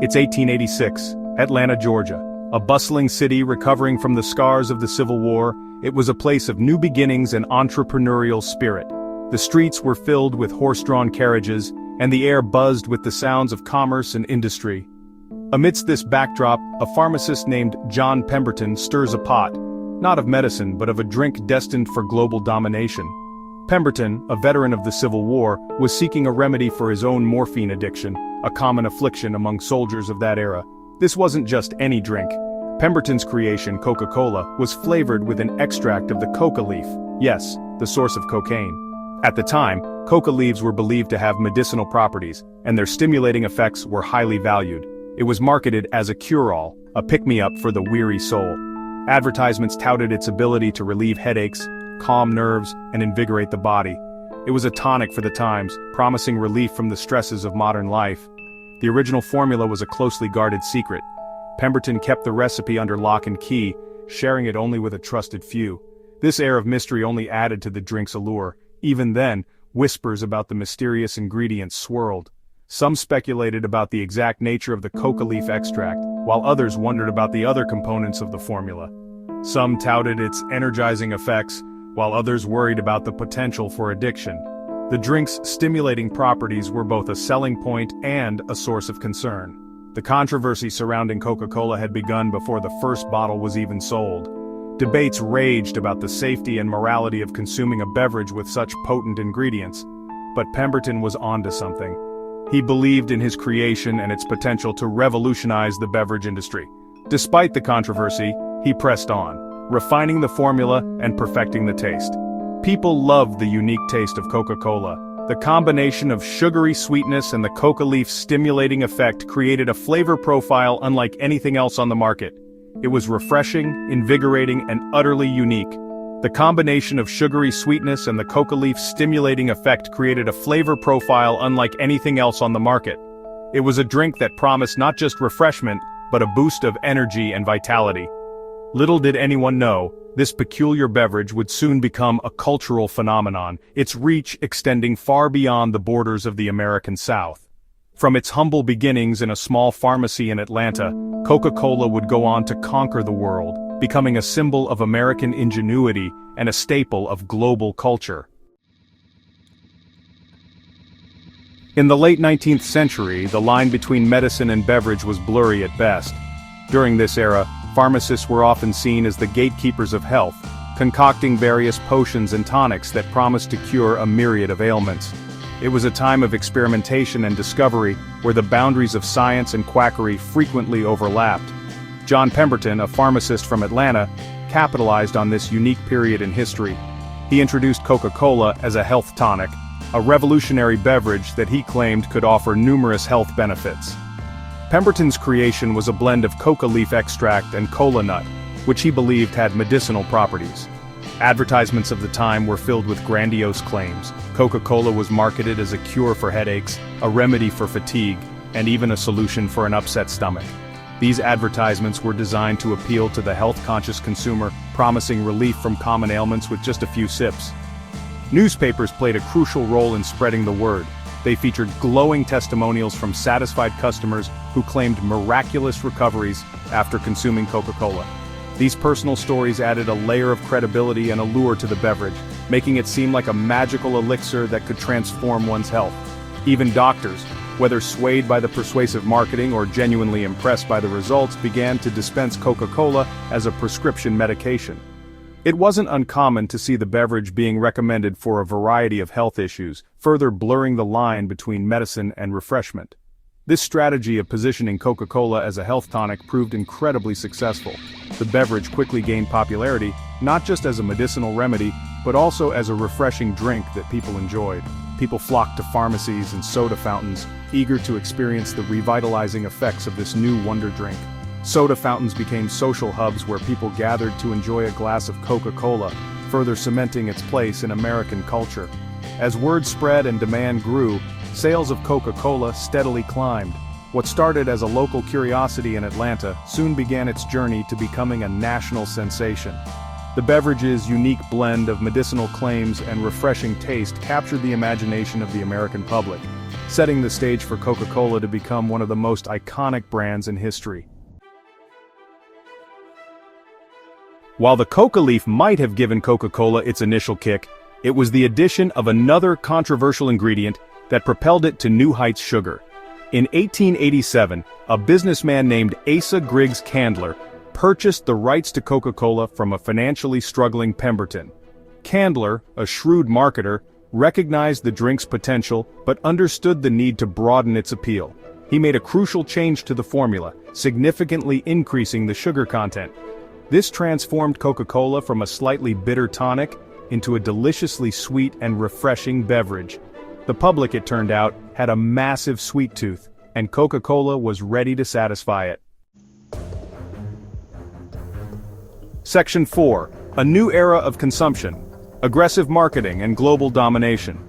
It's 1886, Atlanta, Georgia. A bustling city recovering from the scars of the Civil War, it was a place of new beginnings and entrepreneurial spirit. The streets were filled with horse-drawn carriages, and the air buzzed with the sounds of commerce and industry. Amidst this backdrop, a pharmacist named John Pemberton stirs a pot, not of medicine but of a drink destined for global domination. Pemberton, a veteran of the Civil War, was seeking a remedy for his own morphine addiction, a common affliction among soldiers of that era. This wasn't just any drink. Pemberton's creation, Coca-Cola, was flavored with an extract of the coca leaf, yes, the source of cocaine. At the time, coca leaves were believed to have medicinal properties, and their stimulating effects were highly valued. It was marketed as a cure-all, a pick-me-up for the weary soul. Advertisements touted its ability to relieve headaches, calm nerves, and invigorate the body. It was a tonic for the times, promising relief from the stresses of modern life. The original formula was a closely guarded secret. Pemberton kept the recipe under lock and key, sharing it only with a trusted few. This air of mystery only added to the drink's allure. Even then, whispers about the mysterious ingredients swirled. Some speculated about the exact nature of the coca leaf extract, while others wondered about the other components of the formula. Some touted its energizing effects, while others worried about the potential for addiction. The drink's stimulating properties were both a selling point and a source of concern. The controversy surrounding Coca-Cola had begun before the first bottle was even sold. Debates raged about the safety and morality of consuming a beverage with such potent ingredients. But Pemberton was onto something. He believed in his creation and its potential to revolutionize the beverage industry. Despite the controversy, he pressed on, refining the formula and perfecting the taste. People loved the unique taste of Coca-Cola. The combination of sugary sweetness and the coca leaf stimulating effect created a flavor profile unlike anything else on the market. It was refreshing, invigorating, and utterly unique. The combination of sugary sweetness and the coca leaf stimulating effect created a flavor profile unlike anything else on the market. It was a drink that promised not just refreshment, but a boost of energy and vitality. Little did anyone know, this peculiar beverage would soon become a cultural phenomenon, its reach extending far beyond the borders of the American South. From its humble beginnings in a small pharmacy in Atlanta, Coca-Cola would go on to conquer the world, becoming a symbol of American ingenuity and a staple of global culture. In the late 19th century, the line between medicine and beverage was blurry at best. During this era, pharmacists were often seen as the gatekeepers of health, concocting various potions and tonics that promised to cure a myriad of ailments. It was a time of experimentation and discovery where the boundaries of science and quackery frequently overlapped. John Pemberton, a pharmacist from Atlanta, capitalized on this unique period in history. He introduced Coca-Cola as a health tonic, a revolutionary beverage that he claimed could offer numerous health benefits. Pemberton's creation was a blend of coca leaf extract and cola nut, which he believed had medicinal properties. Advertisements of the time were filled with grandiose claims. Coca-Cola was marketed as a cure for headaches, a remedy for fatigue, and even a solution for an upset stomach. These advertisements were designed to appeal to the health-conscious consumer, promising relief from common ailments with just a few sips. Newspapers played a crucial role in spreading the word. They featured glowing testimonials from satisfied customers who claimed miraculous recoveries after consuming Coca-Cola. These personal stories added a layer of credibility and allure to the beverage, making it seem like a magical elixir that could transform one's health. Even doctors, whether swayed by the persuasive marketing or genuinely impressed by the results, began to dispense Coca-Cola as a prescription medication. It wasn't uncommon to see the beverage being recommended for a variety of health issues, further blurring the line between medicine and refreshment. This strategy of positioning Coca-Cola as a health tonic proved incredibly successful. The beverage quickly gained popularity, not just as a medicinal remedy, but also as a refreshing drink that people enjoyed. People flocked to pharmacies and soda fountains, eager to experience the revitalizing effects of this new wonder drink. Soda fountains became social hubs where people gathered to enjoy a glass of Coca-Cola, further cementing its place in American culture. As word spread and demand grew, sales of Coca-Cola steadily climbed. What started as a local curiosity in Atlanta soon began its journey to becoming a national sensation. The beverage's unique blend of medicinal claims and refreshing taste captured the imagination of the American public. setting the stage for Coca-Cola to become one of the most iconic brands in history. While the coca leaf might have given Coca-Cola its initial kick, it was the addition of another controversial ingredient that propelled it to new heights: sugar. In 1887, a businessman named Asa Griggs Candler purchased the rights to Coca-Cola from a financially struggling Pemberton. Candler, a shrewd marketer, recognized the drink's potential but understood the need to broaden its appeal. He made a crucial change to the formula, significantly increasing the sugar content. This transformed Coca-Cola from a slightly bitter tonic into a deliciously sweet and refreshing beverage. The public, it turned out, had a massive sweet tooth, and Coca-Cola was ready to satisfy it. Section 4. A new era of consumption. Aggressive marketing and global domination.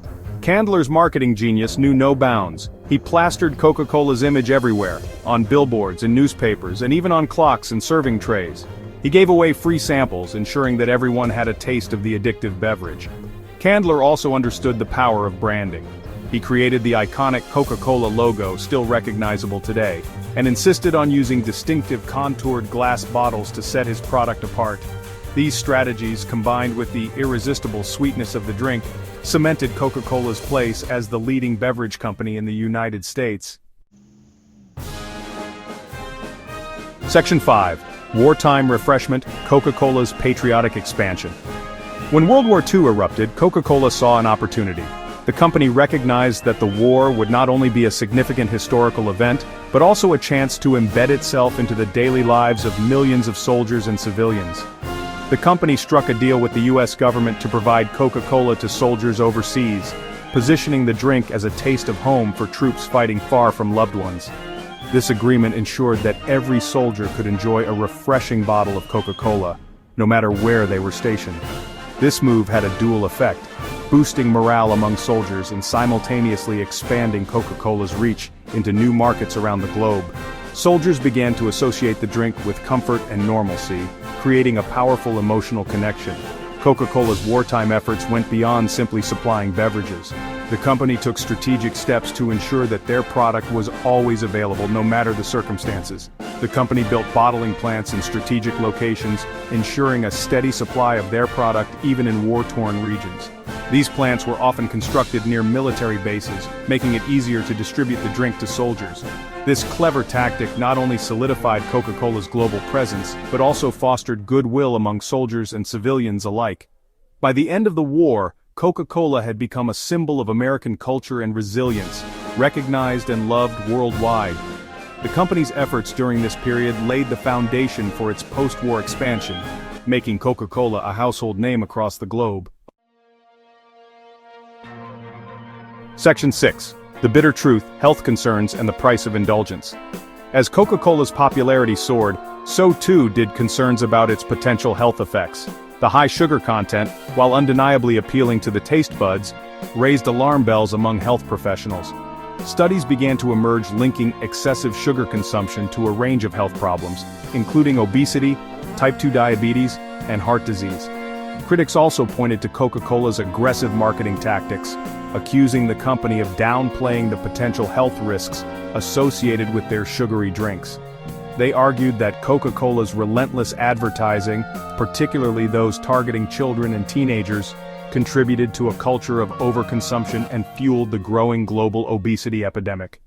Candler's marketing genius knew no bounds. He plastered Coca-Cola's image everywhere, on billboards and newspapers and even on clocks and serving trays. He gave away free samples, ensuring that everyone had a taste of the addictive beverage. Candler also understood the power of branding. He created the iconic Coca-Cola logo, still recognizable today, and insisted on using distinctive contoured glass bottles to set his product apart. These strategies, combined with the irresistible sweetness of the drink, cemented Coca-Cola's place as the leading beverage company in the United States. Section 5. Wartime refreshment, Coca-Cola's patriotic expansion. When World War II erupted, Coca-Cola saw an opportunity. The company recognized that the war would not only be a significant historical event, but also a chance to embed itself into the daily lives of millions of soldiers and civilians. The company struck a deal with the U.S. government to provide Coca-Cola to soldiers overseas, positioning the drink as a taste of home for troops fighting far from loved ones. This agreement ensured that every soldier could enjoy a refreshing bottle of Coca-Cola, no matter where they were stationed. This move had a dual effect, boosting morale among soldiers and simultaneously expanding Coca-Cola's reach into new markets around the globe. Soldiers began to associate the drink with comfort and normalcy, creating a powerful emotional connection. Coca-Cola's wartime efforts went beyond simply supplying beverages. The company took strategic steps to ensure that their product was always available no matter the circumstances. The company built bottling plants in strategic locations, ensuring a steady supply of their product even in war-torn regions. These plants were often constructed near military bases, making it easier to distribute the drink to soldiers. This clever tactic not only solidified Coca-Cola's global presence, but also fostered goodwill among soldiers and civilians alike. By the end of the war, Coca-Cola had become a symbol of American culture and resilience, recognized and loved worldwide. The company's efforts during this period laid the foundation for its post-war expansion, making Coca-Cola a household name across the globe. Section 6. The bitter truth, health concerns, and the price of indulgence. As Coca-Cola's popularity soared, so too did concerns about its potential health effects. The high sugar content, while undeniably appealing to the taste buds, raised alarm bells among health professionals. Studies began to emerge linking excessive sugar consumption to a range of health problems, including obesity, type 2 diabetes, and heart disease. Critics also pointed to Coca-Cola's aggressive marketing tactics, accusing the company of downplaying the potential health risks associated with their sugary drinks. They argued that Coca-Cola's relentless advertising, particularly those targeting children and teenagers, contributed to a culture of overconsumption and fueled the growing global obesity epidemic.